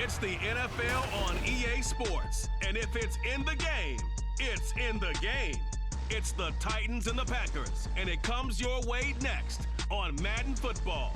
It's the NFL on EA Sports. And if it's in the game, it's in the game. It's the Titans and the Packers, and it comes your way next on Madden Football.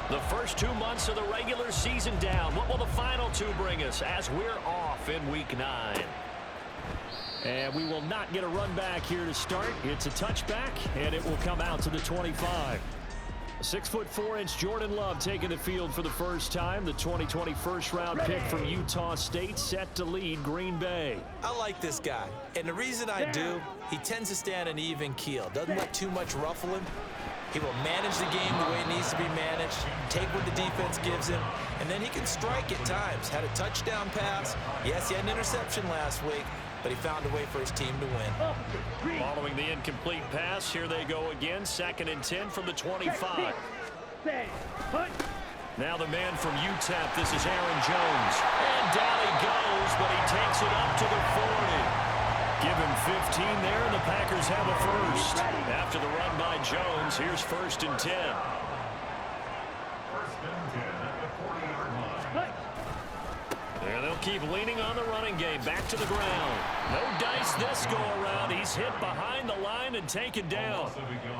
The first 2 months of the regular season down. What will the final two bring us as we're off in Week 9? And we will not get a run back here to start. It's a touchback, and it will come out to the 25. 6'4" Jordan Love taking the field for the first time. The 2020 first-round pick from Utah State set to lead Green Bay. I like this guy, and the reason I do, he tends to stay on an even keel. Doesn't let too much ruffle him. He will manage the game the way it needs to be managed, take what the defense gives him, and then he can strike at times. Had a touchdown pass. Yes, he had an interception last week, but he found a way for his team to win. Following the incomplete pass, here they go again. 2nd and 10 from the 25. Now the man from UTEP, this is Aaron Jones. And down he goes, but he takes it up to the 40. Give him 15 there, and the Packers have a first. After the run by Jones, here's 1st and 10. And they'll keep leaning on the running game. Back to the ground. No dice this go-around. He's hit behind the line and taken down.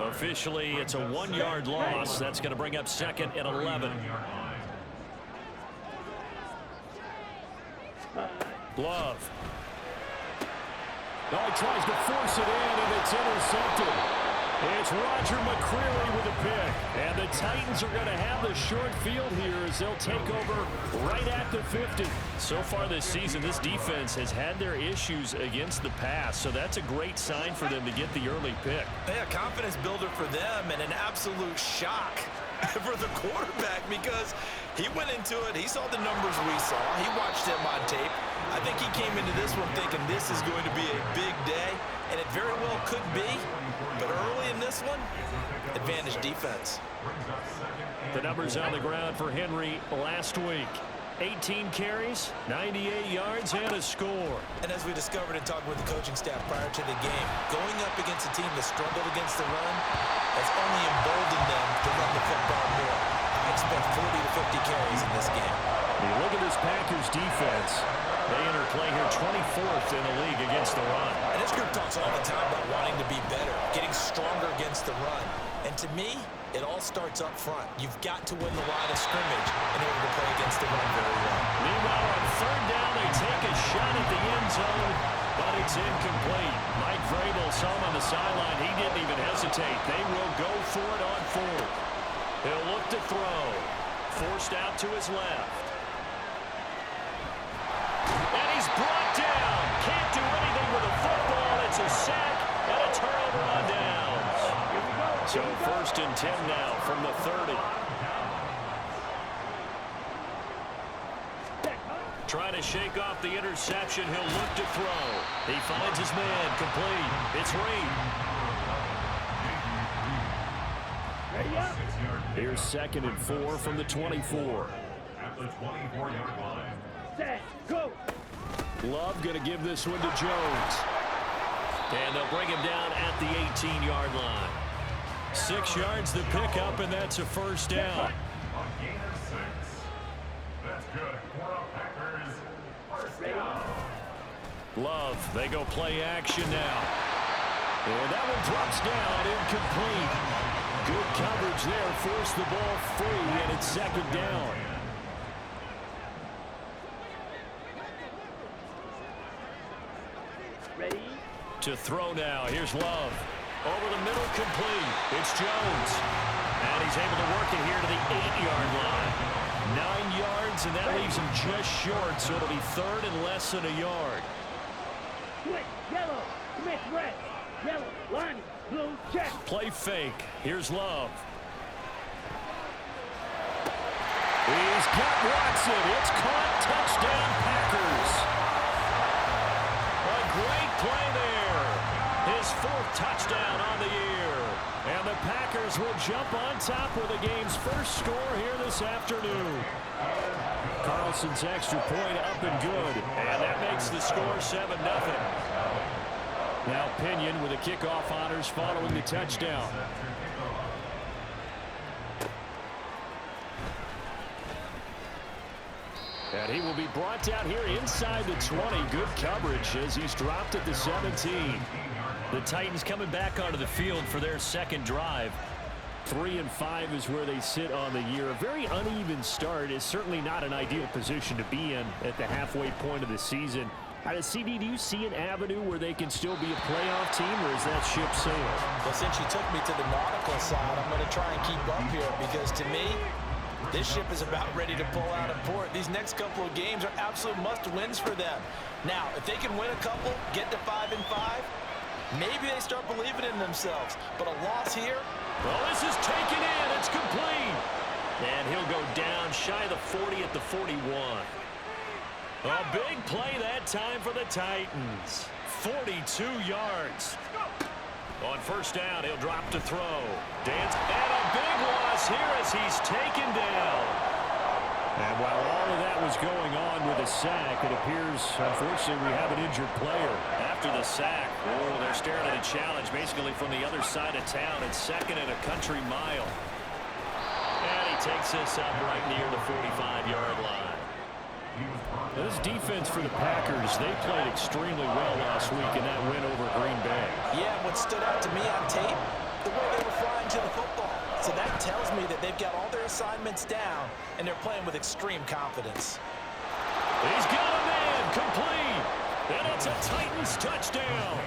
Officially, it's a 1-yard loss. That's going to bring up 2nd and 11. Love. Oh, he tries to force it in, and it's intercepted. It's Roger McCreary with a pick. And the Titans are going to have the short field here as they'll take over right at the 50. So far this season, this defense has had their issues against the pass, so that's a great sign for them to get the early pick. Yeah, confidence builder for them and an absolute shock for the quarterback because he went into it. He saw the numbers we saw. He watched him on tape. I think he came into this one thinking this is going to be a big day, and it very well could be. But early in this one, advantage defense. The numbers on the ground for Henry last week. 18 carries, 98 yards, and a score. And as we discovered in talking with the coaching staff prior to the game, going up against a team that struggled against the run has only emboldened them to run the football more. I expect 40 to 50 carries in this game. You look at this Packers defense. They enter play here 24th in the league against the run. And this group talks all the time about wanting to be better, getting stronger against the run. And to me, it all starts up front. You've got to win the line of scrimmage in order to play against the run very well. Meanwhile, on 3rd down, they take a shot at the end zone, but it's incomplete. Mike Vrabel saw him on the sideline. He didn't even hesitate. They will go for it on 4th. He'll look to throw. Forced out to his left. And he's brought down. Can't do anything with a football. It's a sack and a turnover on downs. So 1st and 10 now from the 30. Trying to shake off the interception. He'll look to throw. He finds his man. Complete. It's Reed. Here's 2nd and 4 from the 24. At the 24-yard line. Set, go. Love going to give this one to Jones. And they'll bring him down at the 18-yard line. 6 yards to pick up, and that's a 1st down. A gain of 6. That's good. For the Packers. 1st down. Love, they go play action now. And that one drops down, incomplete. Good coverage there, forced the ball free, and it's 2nd down. Ready? To throw now, here's Love. Over the middle, complete. It's Jones. And he's able to work it here to the 8-yard line. 9 yards, and that leaves him just short, so it'll be 3rd and less than a yard. Switch, yellow, Smith, red, yellow, line, blue, check. Play fake. Here's Love. He's got Watson. It's caught. Touchdown, Packers. A great play there. His 4th touchdown on the year. And the Packers will jump on top with the game's first score here this afternoon. Carlson's extra point up and good. And that makes the score 7-0. Now Pinion with the kickoff honors following the touchdown. And he will be brought down here inside the 20. Good coverage as he's dropped at the 17. The Titans coming back onto the field for their second drive. 3-5 is where they sit on the year. A very uneven start is certainly not an ideal position to be in at the halfway point of the season. CD, do you see an avenue where they can still be a playoff team, or is that ship sailed? Well, since you took me to the nautical side, I'm going to try and keep up here because to me, this ship is about ready to pull out of port. These next couple of games are absolute must-wins for them. Now, if they can win a couple, get to 5-5, maybe they start believing in themselves. But a loss here. Well, this is taken in. It's complete. And he'll go down shy of the 40 at the 41. A big play that time for the Titans. 42 yards. On first down, he'll drop to throw. Dance, and a big loss here as he's taken down. And while all of that was going on with a sack, it appears, unfortunately, we have an injured player. After the sack, they're staring at a challenge basically from the other side of town. It's second and a country mile. And he takes this up right near the 45-yard line. This defense for the Packers, they played extremely well last week in that win over Green Bay. Yeah, what stood out to me on tape, the way they were flying to the football. So that tells me that they've got all their assignments down, and they're playing with extreme confidence. He's got a man, complete. And it's a Titans touchdown.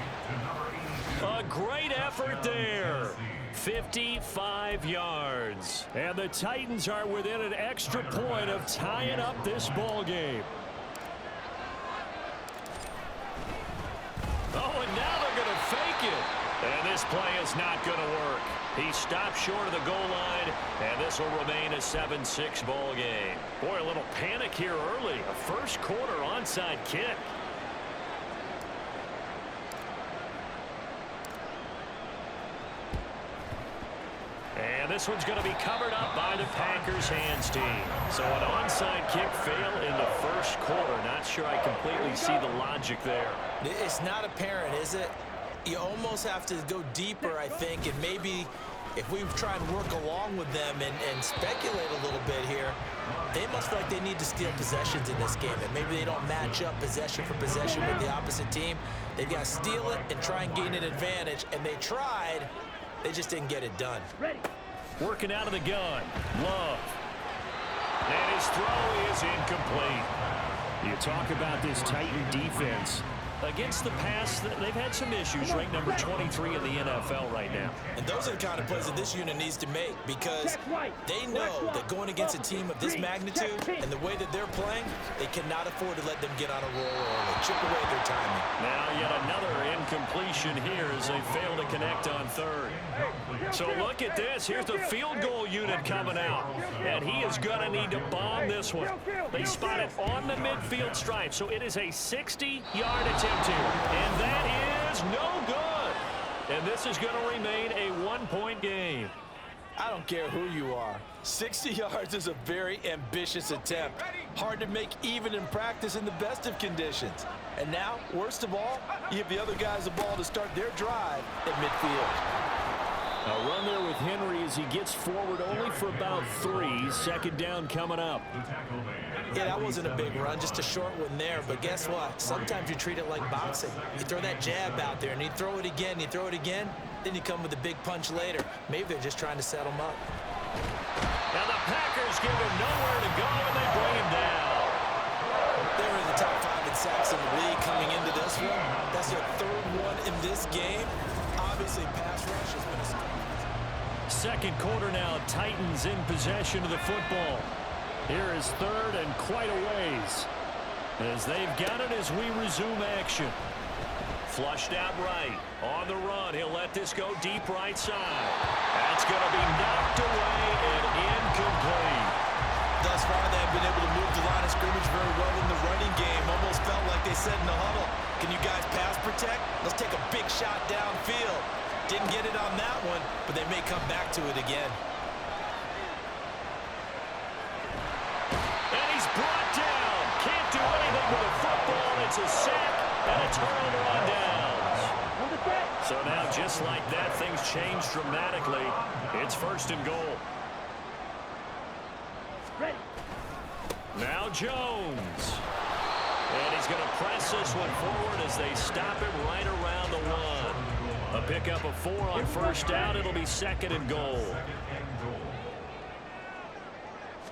A great effort there. 55 yards. And the Titans are within an extra point of tying up this ball game. Oh, and now they're going to fake it. And this play is not going to work. He stopped short of the goal line, and this will remain a 7-6 ball game. Boy, a little panic here early. A first quarter onside kick. And this one's going to be covered up by the Packers hands team. So an onside kick fail in the first quarter. Not sure I completely see the logic there. It's not apparent, is it? You almost have to go deeper, I think, and maybe if we try and work along with them and speculate a little bit here, they must feel like they need to steal possessions in this game, and maybe they don't match up possession for possession with the opposite team. They've got to steal it and try and gain an advantage, and they tried. They just didn't get it done. Ready. Working out of the gun. Love. And his throw is incomplete. You talk about this Titan defense. Against the pass, they've had some issues. Ranked number 23 in the NFL right now. And those are the kind of plays that this unit needs to make because they know that going against a team of this magnitude and the way that they're playing, they cannot afford to let them get on a roll early. Chip away their timing. Now yet another incompletion here as they fail to connect on third. So look at this. Here's the field goal unit coming out. And he is going to need to bomb this one. They spot it on the midfield stripe. So it is a 60-yard attempt here. And that is no good. And this is going to remain a one-point game. I don't care who you are. 60 yards is a very ambitious attempt. Hard to make even in practice in the best of conditions. And now, worst of all, you give the other guys the ball to start their drive at midfield. A run there with Henry as he gets forward only for about 3. Second down coming up. Yeah, that wasn't a big run, just a short one there. But guess what? Sometimes you treat it like boxing. You throw that jab out there, and you throw it again, you throw it again, then you come with a big punch later. Maybe they're just trying to set him up. Now the Packers give him nowhere to go, and they bring him down. They're in the top 5 in sacks in the league coming into this one. That's their third one in this game. Obviously, pass rush has been a strength. Second quarter now, Titans in possession of the football. Here is third and quite a ways. As they've got it as we resume action. Flushed out right. On the run, he'll let this go deep right side. That's going to be knocked away and incomplete. Thus far, they've been able to move the line of scrimmage very well in the running game. Almost felt like they said in the huddle, can you guys pass protect? Let's take a big shot downfield. Didn't get it on that one, but they may come back to it again. And he's brought down. Can't do anything with a football. It's a sack and a turnover on downs. So now, just like that, things change dramatically. It's 1st and goal. Ready. Now Jones. And he's going to press this one forward as they stop him right around the 1. A pickup of 4 on 1st down. It'll be 2nd and goal.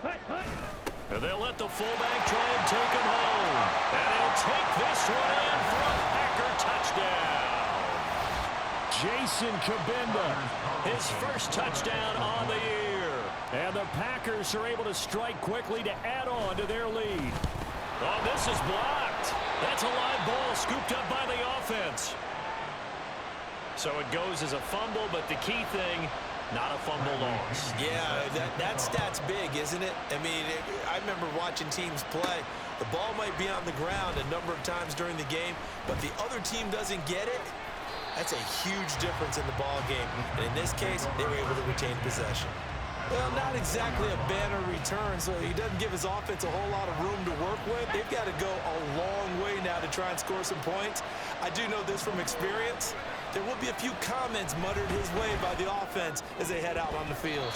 And they'll let the fullback try and take him home. And he'll take this one in for a Packer touchdown. Jason Kabinda, his first touchdown on the year. And the Packers are able to strike quickly to add on to their lead. Oh, this is blocked. That's a live ball scooped up by the offense. So it goes as a fumble, but the key thing, not a fumble loss. Yeah, that stat's big, isn't it? I mean, I remember watching teams play. The ball might be on the ground a number of times during the game, but the other team doesn't get it. That's a huge difference in the ball game. And in this case, they were able to retain possession. Well, not exactly a banner return, so he doesn't give his offense a whole lot of room to work with. They've got to go a long way now to try and score some points. I do know this from experience. There will be a few comments muttered his way by the offense as they head out on the field.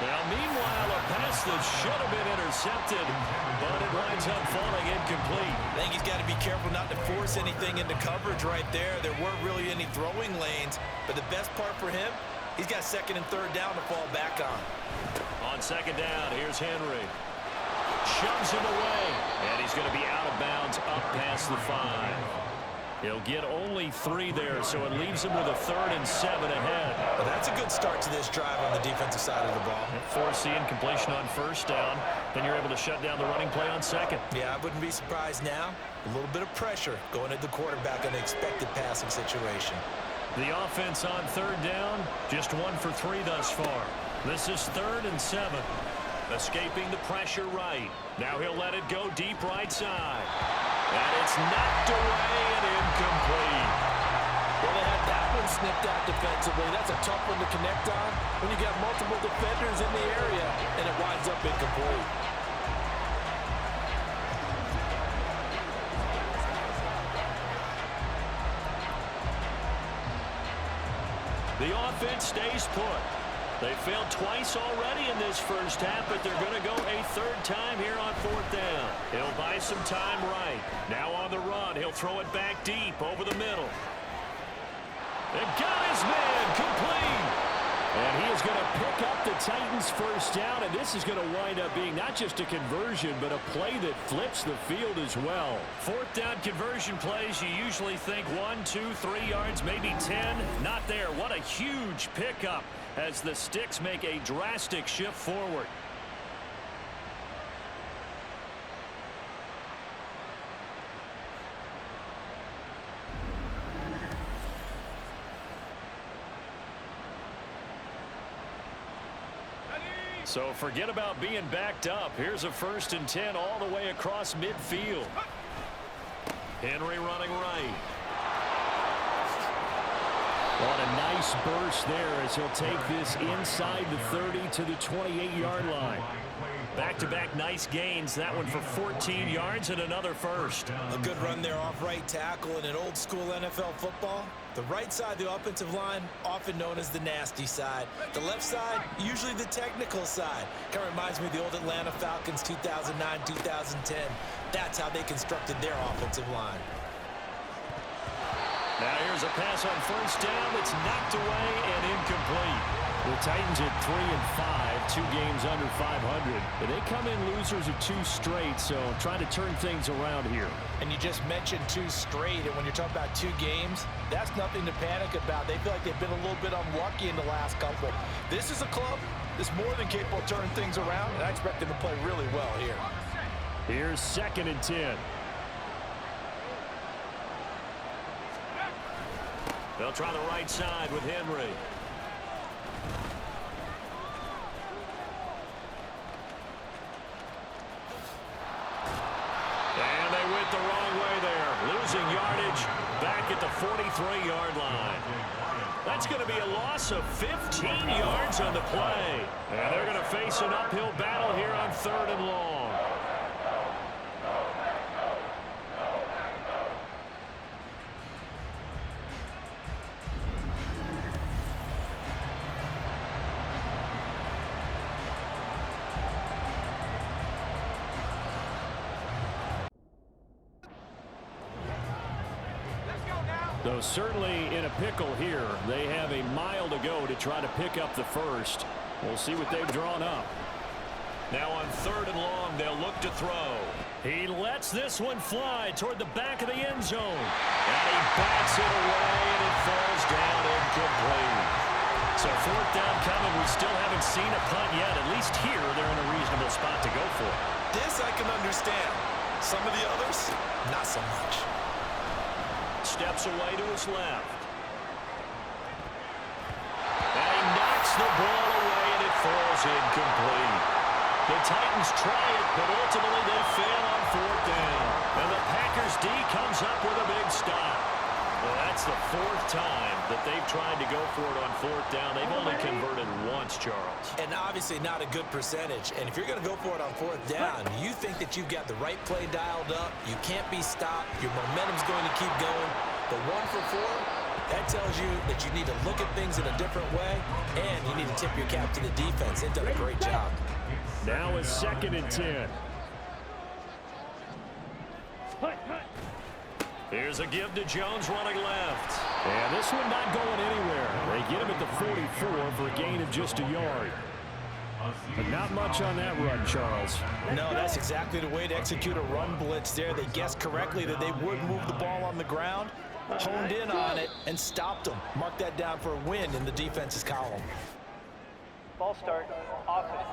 Now, meanwhile, a pass that should have been intercepted, but it winds up falling incomplete. I think he's got to be careful not to force anything into coverage right there. There weren't really any throwing lanes, but the best part for him, he's got 2nd and 3rd down to fall back on. On 2nd down, here's Henry. Shoves him away, and he's going to be out of bounds up past the 5. He'll get only 3 there, so it leaves him with a 3rd and 7 ahead. Well, that's a good start to this drive on the defensive side of the ball. Force the incompletion on 1st down, then you're able to shut down the running play on 2nd. Yeah, I wouldn't be surprised now. A little bit of pressure going at the quarterback on the expected passing situation. The offense on 3rd down, just 1 for 3 thus far. This is 3rd and 7. Escaping the pressure right. Now he'll let it go deep right side. And it's knocked away and incomplete. Well, they had that one snipped out defensively. That's a tough one to connect on when you got multiple defenders in the area, and it winds up incomplete. The offense stays put. They failed twice already in this first half, but they're going to go a 3rd time here on 4th down. He'll buy some time right. Now on the run, he'll throw it back deep over the middle. And got his man complete. And he is going to pick up the Titans' 1st down, and this is going to wind up being not just a conversion, but a play that flips the field as well. 4th down conversion plays, you usually think 1, 2, 3 yards, maybe 10. Not there. What a huge pickup as the Sticks make a drastic shift forward. So forget about being backed up. Here's a 1st and 10 all the way across midfield. Henry running right. What a nice burst there as he'll take this inside the 30 to the 28-yard line. Back-to-back nice gains. That one for 14 yards and another 1st. A good run there off right tackle in an old-school NFL football. The right side of the offensive line, often known as the nasty side. The left side, usually the technical side. Kind of reminds me of the old Atlanta Falcons 2009, 2010. That's how they constructed their offensive line. Now here's a pass on 1st down that's knocked away and incomplete. The Titans at 3-5, 2 games under 500. But they come in losers of 2 straight, so trying to turn things around here. And you just mentioned 2 straight, and when you're talking about 2 games, that's nothing to panic about. They feel like they've been a little bit unlucky in the last couple. This is a club that's more than capable of turning things around, and I expect them to play really well here. Here's 2nd and 10. They'll try the right side with Henry. And they went the wrong way there. Losing yardage back at the 43-yard line. That's going to be a loss of 15 yards on the play. And they're going to face an uphill battle here on 3rd and long. Though certainly in a pickle here. They have a mile to go to try to pick up the first. We'll see what they've drawn up. Now on 3rd and long, they'll look to throw. He lets this one fly toward the back of the end zone. And he backs it away, and it falls down incomplete. So 4th down coming. We still haven't seen a punt yet. At least here, they're in a reasonable spot to go for. This I can understand. Some of the others, not so much. Steps away to his left. And he knocks the ball away, and it falls incomplete. The Titans try it, but ultimately they fail on 4th down. And the Packers D comes up with a big stop. Well, that's the 4th time that they've tried to go for it on 4th down. They've only converted once, Charles. And obviously not a good percentage. And if you're going to go for it on 4th down, you think that you've got the right play dialed up. You can't be stopped. Your momentum's going to keep going. But 1 for 4, that tells you that you need to look at things in a different way, and you need to tip your cap to the defense. They've done a great job. Now is 2nd and 10. Here's a give to Jones running left. And this one not going anywhere. They get him at the 44 for a gain of just a yard. But not much on that run, Charles. No, that's exactly the way to execute a run blitz there. They guessed correctly that they would move the ball on the ground, honed in on it, and stopped them. Mark that down for a win in the defense's column. Ball start, offense.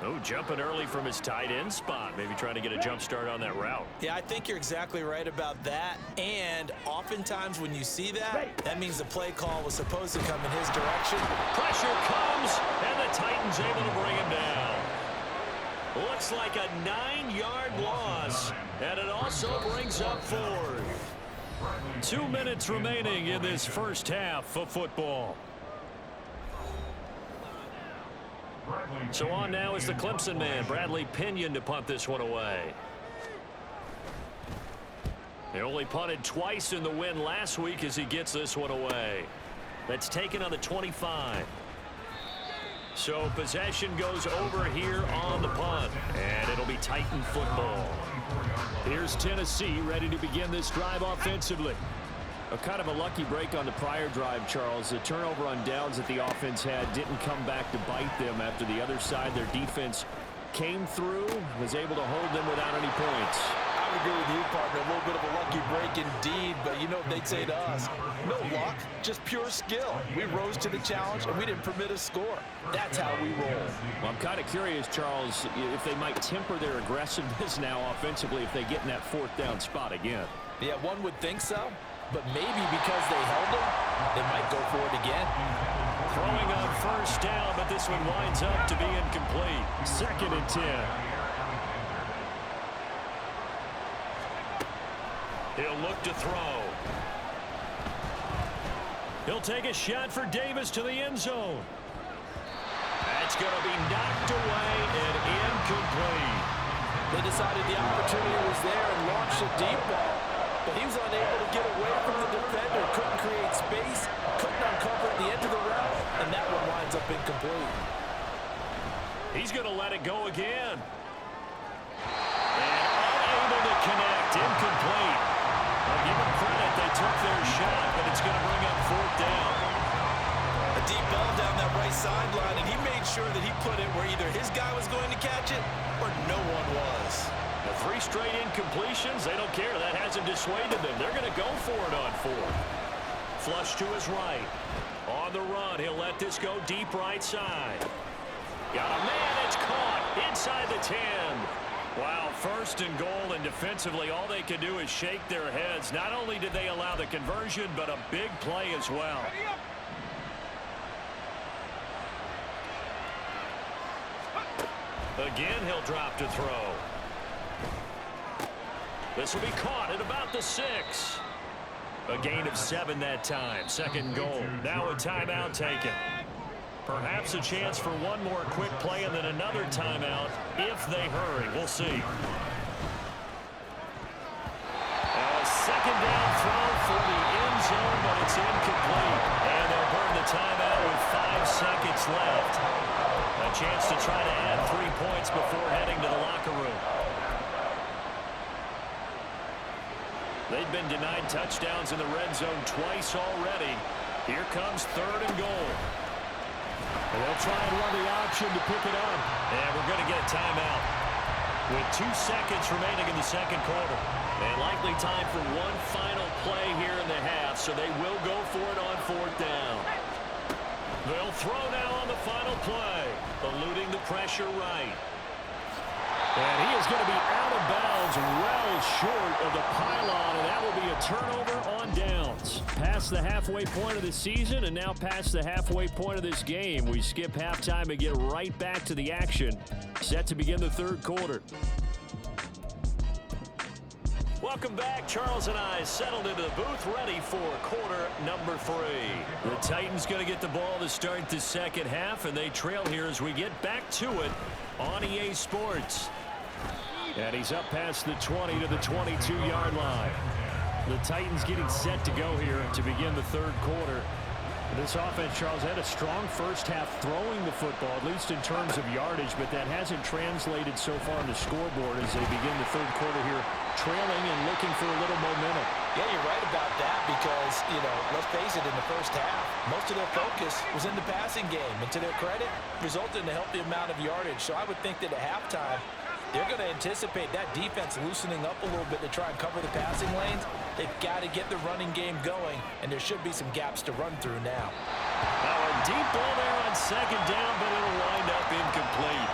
Oh, jumping early from his tight end spot. Maybe trying to get a jump start on that route. Yeah, I think you're exactly right about that. And oftentimes when you see that, that means the play call was supposed to come in his direction. Pressure comes, and the Titans able to bring him down. Looks like a 9-yard loss, and it also brings up 4th. 2 minutes remaining in this first half of football. So on now is the Clemson man, Bradley Pinion, to punt this one away. They only punted twice in the win last week as he gets this one away. That's taken on the 25. So possession goes over here on the punt, and it'll be Titan football. Here's Tennessee ready to begin this drive offensively. A kind of a lucky break on the prior drive, Charles. The turnover on downs that the offense had didn't come back to bite them after the other side. Their defense came through, was able to hold them without any points. I would agree with you, partner. A little bit of a lucky break indeed, but you know what they'd say to us? No luck, just pure skill. We rose to the challenge, and we didn't permit a score. That's how we roll. Well, I'm kind of curious, Charles, if they might temper their aggressiveness now offensively if they get in that 4th down spot again. Yeah, one would think so. But maybe because they held him, they might go for it again. Throwing on 1st down, but this one winds up to be incomplete. 2nd and 10. He'll look to throw. He'll take a shot for Davis to the end zone. That's going to be knocked away and incomplete. They decided the opportunity was there and launched a deep ball. But he was unable to get away from the defender, couldn't create space, couldn't uncover the end of the route, and that one winds up incomplete. He's going to let it go again. And unable to connect, incomplete. I'll give him credit, they took their shot, but it's going to bring up 4th down. A deep ball down that right sideline, and he made sure that he put it where either his guy was going to catch it or no one was. The 3 straight incompletions, they don't care. That hasn't dissuaded them. They're going to go for it on 4th. Flush to his right. On the run, he'll let this go deep right side. Got a man, it's caught inside the 10. Wow, 1st and goal, and defensively all they can do is shake their heads. Not only did they allow the conversion, but a big play as well. Again, he'll drop to throw. This will be caught at about the 6. A gain of 7 that time. Second and goal. Now a timeout taken. Perhaps a chance for one more quick play and then another timeout if they hurry. We'll see. A second down throw for the end zone, but it's incomplete. And they'll burn the timeout with 5 seconds left. A chance to try to add 3 points before heading to the locker room. They've been denied touchdowns in the red zone twice already. Here comes third and goal. And they'll try and run the option to pick it up. And we're going to get a timeout with 2 seconds remaining in the second quarter. And likely time for one final play here in the half, so they will go for it on 4th down. They'll throw now on the final play, eluding the pressure right. And he is going to be out of bounds well short of the pylon, and that will be a turnover on downs. Past the halfway point of the season and now past the halfway point of this game. We skip halftime and get right back to the action. Set to begin the third quarter. Welcome back. Charles and I settled into the booth ready for quarter number 3. The Titans going to get the ball to start the second half, and they trail here as we get back to it on EA Sports. And he's up past the 20 to the 22-yard line. The Titans getting set to go here to begin the third quarter. This offense, Charles, had a strong first half throwing the football, at least in terms of yardage, but that hasn't translated so far on the scoreboard as they begin the third quarter here, trailing and looking for a little momentum. Yeah, you're right about that because, let's face it, in the first half, most of their focus was in the passing game. And to their credit, resulted in a healthy amount of yardage. So I would think that at halftime, they're going to anticipate that defense loosening up a little bit to try and cover the passing lanes. They've got to get the running game going, and there should be some gaps to run through now. Now a deep ball there on second down, but it'll wind up incomplete.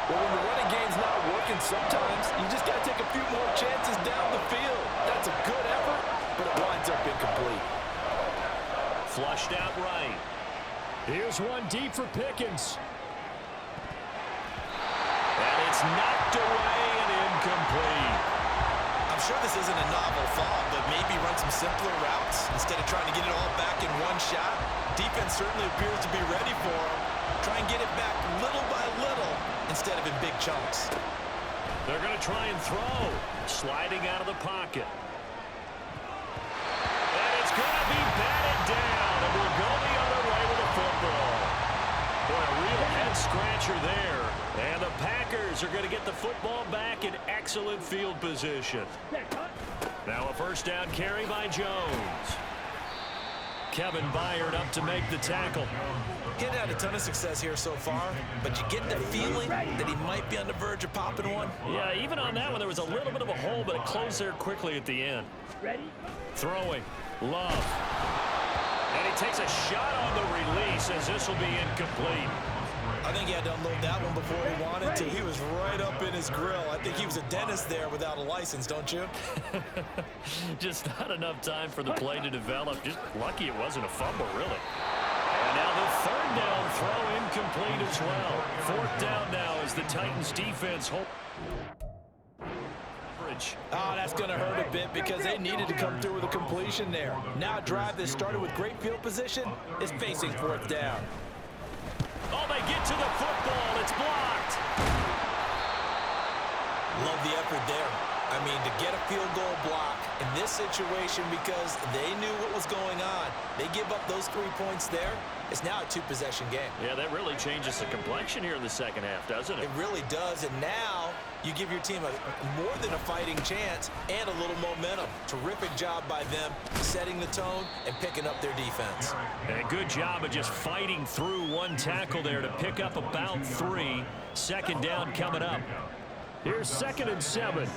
Well, when the running game's not working, sometimes you just got to take a few more chances down the field. That's a good effort, but it winds up incomplete. Flushed out right. Here's one deep for Pickens. And it's knocked away and incomplete. I'm sure this isn't a novel thought, but maybe run some simpler routes instead of trying to get it all back in one shot. Defense certainly appears to be ready for him. Try and get it back little by little instead of in big chunks. They're going to try and throw. Sliding out of the pocket. And it's going to be batted down, and we'll go the other way with the football. Boy, a real head-scratcher there. And the Packers are going to get the football back in excellent field position. Now a first down carry by Jones. Kevin Byard up to make the tackle. He hadn't had a ton of success here so far, but you get the feeling that he might be on the verge of popping one. Yeah, even on that one, there was a little bit of a hole, but it closed there quickly at the end. Ready? Throwing. Love. And he takes a shot on the release as this will be incomplete. I think he had to unload that one before he wanted to. He was right up in his grill. I think he was a dentist there without a license, don't you? Just not enough time for the play to develop. Just lucky it wasn't a fumble, really. And now the third down throw incomplete as well. Fourth down now as the Titans defense hold. Oh, that's going to hurt a bit because they needed to come through with a completion there. Now a drive that started with great field position is facing fourth down. Oh, they get to the football. It's blocked. Love the effort there. I mean, to get a field goal block in this situation because they knew what was going on. They give up those 3 points there. It's now a 2-possession game. Yeah, that really changes the complexion here in the second half, doesn't it? It really does, and now you give your team more than a fighting chance and a little momentum. Terrific job by them setting the tone and picking up their defense. And a good job of just fighting through one tackle there to pick up about 3. Second down coming up. Here's 2nd and 7.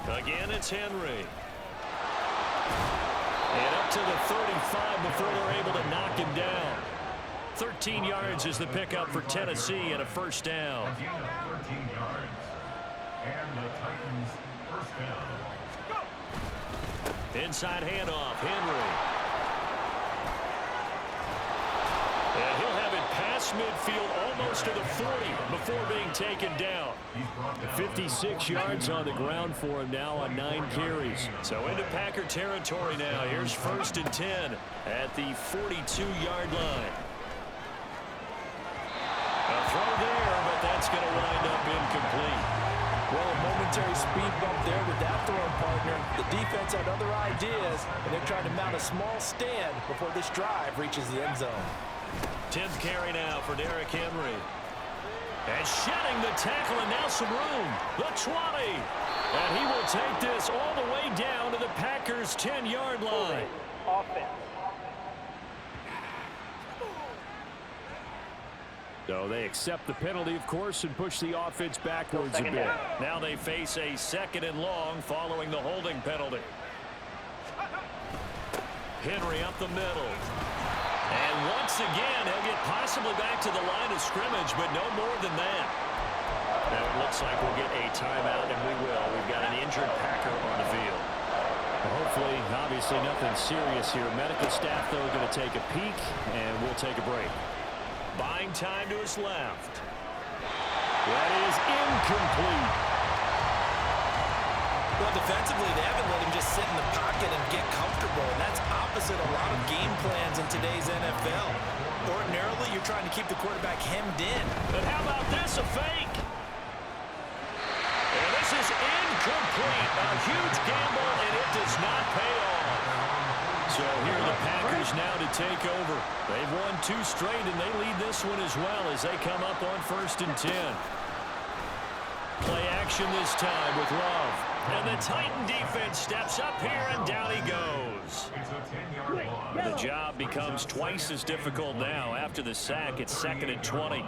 Again, it's Henry. And up to the 35 before they're able to knock him down. 13 yards is the pickup for Tennessee and a first down. A gain of 13 yards. And the Titans first down. Inside handoff, Henry. And he'll have it past midfield, almost to the 40 before being taken down. 56 yards on the ground for him now on 9 carries. So into Packer territory now. Here's 1st and 10 at the 42-yard line. A throw there, but that's going to wind up incomplete. Well, a momentary speed bump there with that throwing partner. The defense had other ideas, and they're trying to mount a small stand before this drive reaches the end zone. 10th carry now for Derrick Henry. And shedding the tackle, and now some room. The 20. And he will take this all the way down to the Packers' 10-yard line. Offense. So they accept the penalty, of course, and push the offense backwards a bit. Now they face a 2nd and long following the holding penalty. Henry up the middle. And once again, he'll get possibly back to the line of scrimmage, but no more than that. Now it looks like we'll get a timeout, and we will. We've got an injured Packer on the field. Hopefully, obviously nothing serious here. Medical staff, though, going to take a peek, and we'll take a break. Buying time to his left. That is incomplete. Well, defensively, they haven't let him just sit in the pocket and get comfortable, and that's opposite a lot of game plans in today's NFL. Ordinarily, you're trying to keep the quarterback hemmed in. But how about this, a fake? And this is incomplete. A huge gamble, and it does not pay off. So here are the Packers now to take over. They've won 2 straight, and they lead this one as well as they come up on 1st and 10. Play action this time with Love. And the Titan defense steps up here, and down he goes. The job becomes twice as difficult now. After the sack, it's 2nd and 20.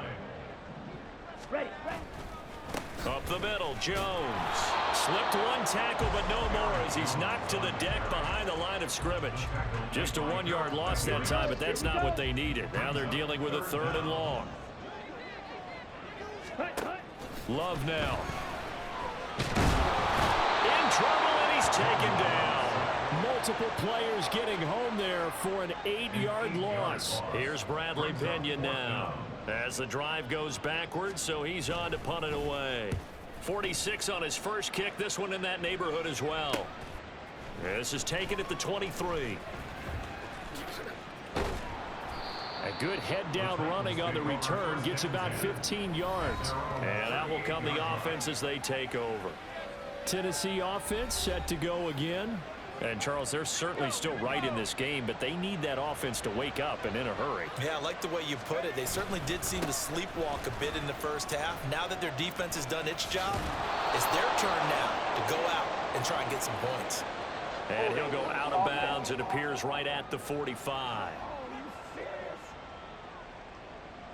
Up the middle, Jones. Slipped one tackle, but no more as he's knocked to the deck behind the line of scrimmage. Just a 1-yard loss that time, but that's not what they needed. Now they're dealing with a 3rd and long. Love now. In trouble, and he's taken down. Multiple players getting home there for an 8-yard loss. Here's Bradley Pinion now as the drive goes backwards, so he's on to punt it away. 46 on his first kick, this one in that neighborhood as well. This is taken at the 23. A good head-down running on the return gets about 15 yards. And out will come the offense as they take over. Tennessee offense set to go again. And, Charles, they're certainly still right in this game, but they need that offense to wake up and in a hurry. Yeah, I like the way you put it. They certainly did seem to sleepwalk a bit in the first half. Now that their defense has done its job, it's their turn now to go out and try and get some points. And he'll go out of bounds. It appears right at the 45.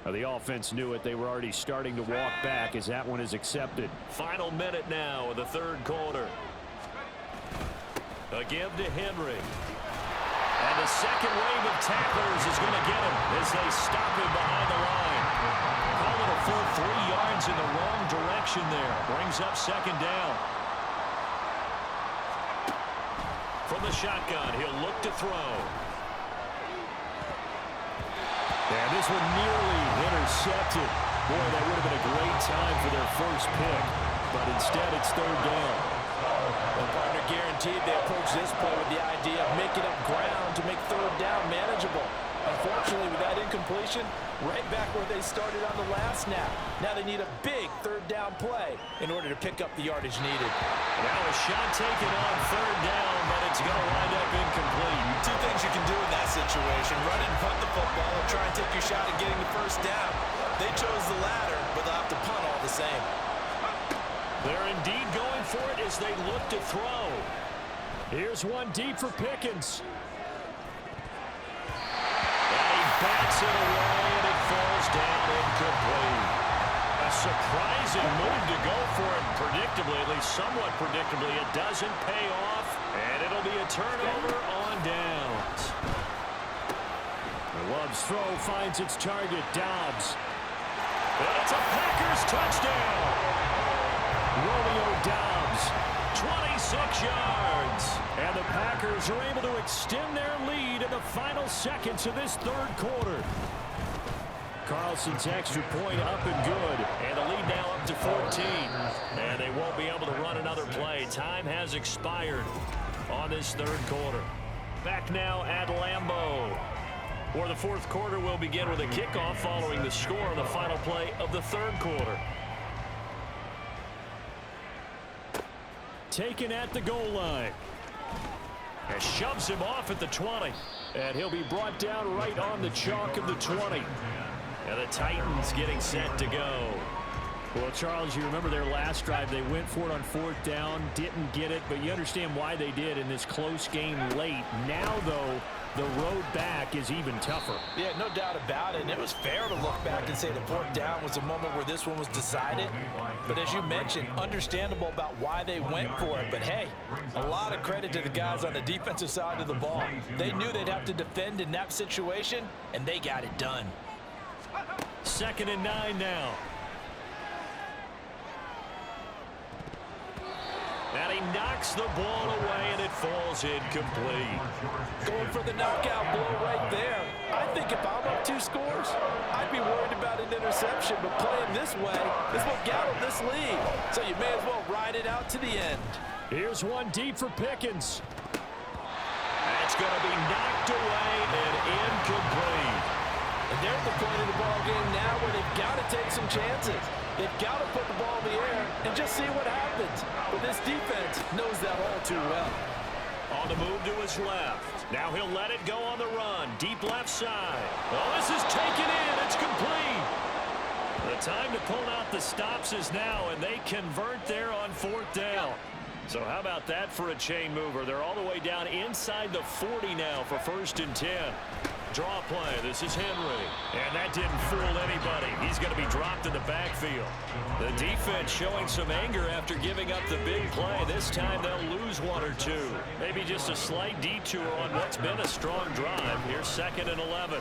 Now, the offense knew it. They were already starting to walk back as that one is accepted. Final minute now of the 3rd quarter. A give to Henry. And the second wave of tacklers is going to get him as they stop him behind the line. Call it a full 3 yards in the wrong direction there. Brings up 2nd down. From the shotgun, he'll look to throw. And this one nearly intercepted. Boy, that would have been a great time for their first pick. But instead, it's 3rd down. Well, partner, guaranteed they approach this play with the idea of making up ground to make 3rd down manageable. Unfortunately, with that incompletion, right back where they started on the last snap. Now they need a big 3rd down play in order to pick up the yardage needed. Now a shot taken on 3rd down, but it's going to wind up incomplete. 2 things you can do in that situation: run and punt the football, or try and take your shot at getting the 1st down. They chose the latter, but they'll have to punt all the same. They're indeed going for it as they look to throw. Here's one deep for Pickens. And he bats it away, and it falls down incomplete. A surprising move to go for it predictably, at least somewhat predictably. It doesn't pay off, and it'll be a turnover on downs. Love's throw finds its target, Dobbs. And it's a Packers touchdown. Romeo Dobbs. 26 yards. And the Packers are able to extend their lead in the final seconds of this 3rd quarter. Carlson's extra point up and good. And the lead now up to 14. And they won't be able to run another play. Time has expired on this third quarter. Back now at Lambeau, where the fourth quarter will begin with a kickoff following the score on the final play of the third quarter. Taken at the goal line. And shoves him off at the 20. And he'll be brought down right on the chalk of the 20. And the Titans getting set to go. Well, Charles, you remember their last drive. They went for it on fourth down, didn't get it, but you understand why they did in this close game late. Now, though, the road back is even tougher. Yeah, no doubt about it. And it was fair to look back and say the fourth down was a moment where this one was decided. But as you mentioned, understandable about why they went for it. But, hey, a lot of credit to the guys on the defensive side of the ball. They knew they'd have to defend in that situation, and they got it done. 2nd and 9 now. And he knocks the ball away, and it falls incomplete. Going for the knockout blow right there. I think if I'm up 2 scores, I'd be worried about an interception. But playing this way is what got them this lead. So you may as well ride it out to the end. Here's one deep for Pickens. That's going to be knocked away and incomplete. And they're at the point of the ball game now where they've got to take some chances. They've got to put the ball in the air and just see what happens. But this defense knows that all too well. On the move to his left. Now he'll let it go on the run. Deep left side. Oh, this is taken in. It's complete. The time to pull out the stops is now, and they convert there on fourth down. So how about that for a chain mover? They're all the way down inside the 40 now for 1st and 10. Draw play. This is Henry. And that didn't fool anybody. He's going to be dropped in the backfield. The defense showing some anger after giving up the big play. This time they'll lose 1 or 2. Maybe just a slight detour on what's been a strong drive. Here's 2nd and 11.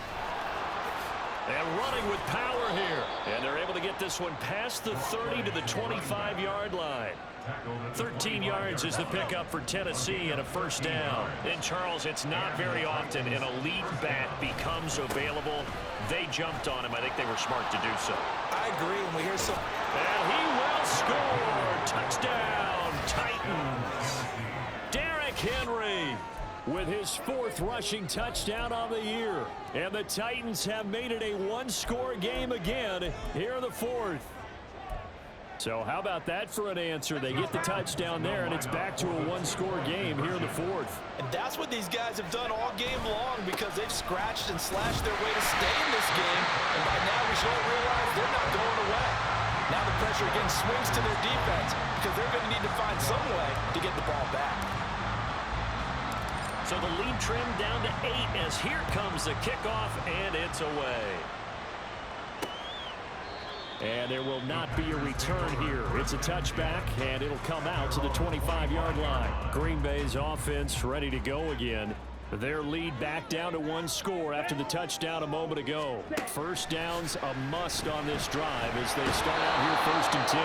And running with power here. And they're able to get this one past the 30 to the 25-yard line. 13 yards is the pickup for Tennessee and a 1st down. And, Charles, it's not very often an elite back becomes available. They jumped on him. I think they were smart to do so. I agree. And we hear some. And he will score. Touchdown, Titans. Derrick Henry with his 4th rushing touchdown on the year. And the Titans have made it a 1-score game again here in the 4th. So how about that for an answer? They get the touchdown there, and it's back to a 1-score game here in the 4th. And that's what these guys have done all game long because they've scratched and slashed their way to stay in this game. And by now we should all realize they're not going away. Now the pressure again swings to their defense because they're going to need to find some way to get the ball back. So the lead trimmed down to 8 as here comes the kickoff, and it's away. And there will not be a return here. It's a touchback, and it'll come out to the 25-yard line. Green Bay's offense ready to go again. Their lead back down to 1 score after the touchdown a moment ago. 1st down's a must on this drive as they start out here 1st and 10.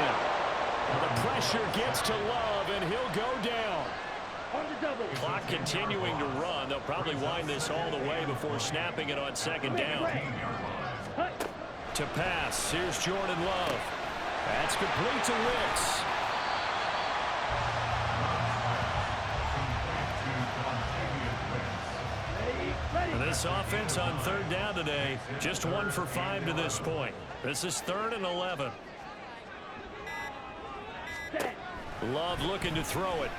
The pressure gets to Love, and he'll go down. Clock continuing to run. They'll probably wind this all the way before snapping it on 2nd down. To pass, here's Jordan Love. That's complete to Wicks. And this offense on 3rd down today, just 1 for 5 to this point. This is 3rd and 11. Love looking to throw it.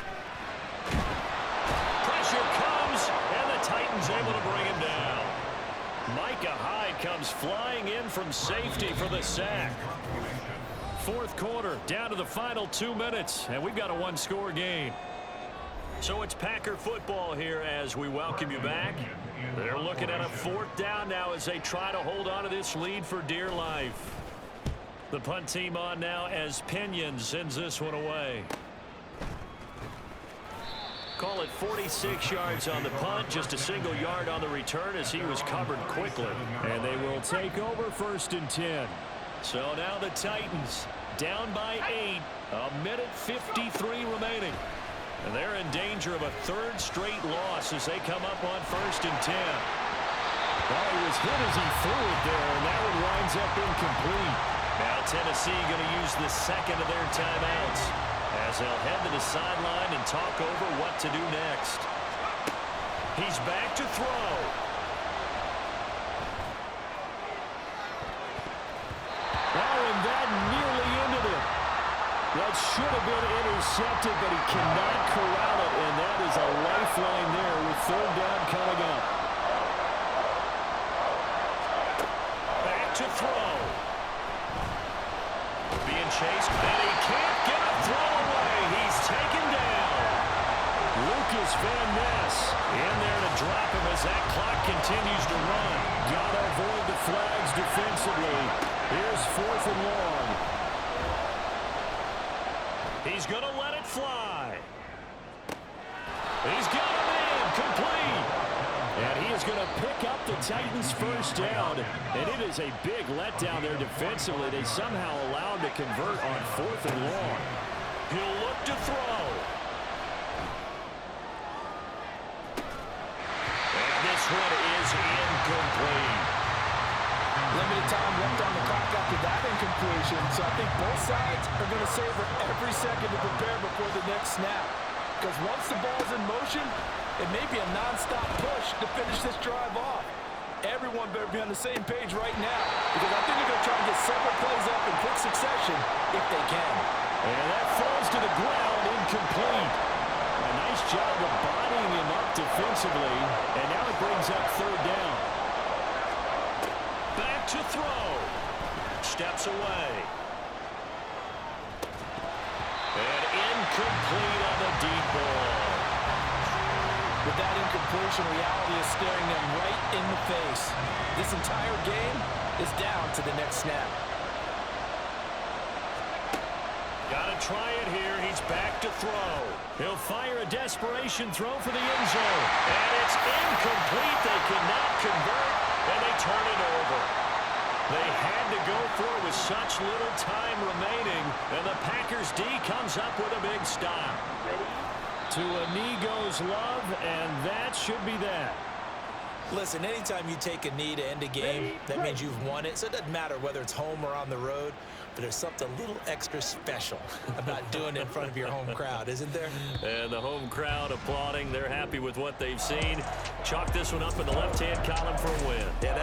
Pressure comes, and the Titans able to bring him down. Micah Hyde comes flying in from safety for the sack. 4th quarter, down to the final 2 minutes, and we've got a 1-score game. So it's Packer football here as we welcome you back. They're looking at a 4th down now as they try to hold on to this lead for dear life. The punt team on now as Pinion sends this one away. Call it 46 yards on the punt, just a single yard on the return as he was covered quickly. And they will take over 1st and 10. So now the Titans down by 8, a minute 53 remaining. And they're in danger of a 3rd straight loss as they come up on 1st and 10. Well, he was hit as he threw it there, and that one winds up incomplete. Now Tennessee going to use the second of their timeouts as they'll head to the sideline and talk over what to do next. He's back to throw. Oh, and that nearly ended it. That should have been intercepted, but he cannot corral it, and that is a lifeline there with third down coming up. Back to throw. Being chased, and he can't get a throw away. He's taken down. Lucas Van Ness In there to drop him as that clock continues to run. gotta avoid the flags defensively. Here's 4th and long. He's going to let it fly. He's got him in, complete. And he is going to pick up the Titans' first down. And it is a big letdown there defensively. They somehow allowed him to convert on 4th and long. He'll look to throw. And this one is incomplete. Limited time left on the clock after that incompletion, so I think both sides are going to savor every second to prepare before the next snap. Because once the ball's in motion, it may be a non-stop push to finish this drive off. Everyone better be on the same page right now, because I think they're going to try and get several plays up in quick succession if they can. And that falls to the ground, incomplete. A nice job of bodying him up defensively. And now it brings up third down. Back to throw. Steps away. And incomplete on the deep ball. With that incompletion, reality is staring them right in the face. This entire game is down to the next snap. Got to try it here. He's back to throw. He'll fire a desperation throw for the end zone. And it's incomplete. They cannot convert, and they turn it over. They had to go for it with such little time remaining, and the Packers D comes up with a big stop. To a knee goes Love, and that should be that. Listen, anytime you take a knee to end a game, that means you've won it. So it doesn't matter whether it's home or on the road, but there's something a little extra special about doing it in front of your home crowd, isn't there? And the home crowd applauding. They're happy with what they've seen. Chalk this one up in the left-hand column for a win. Yeah,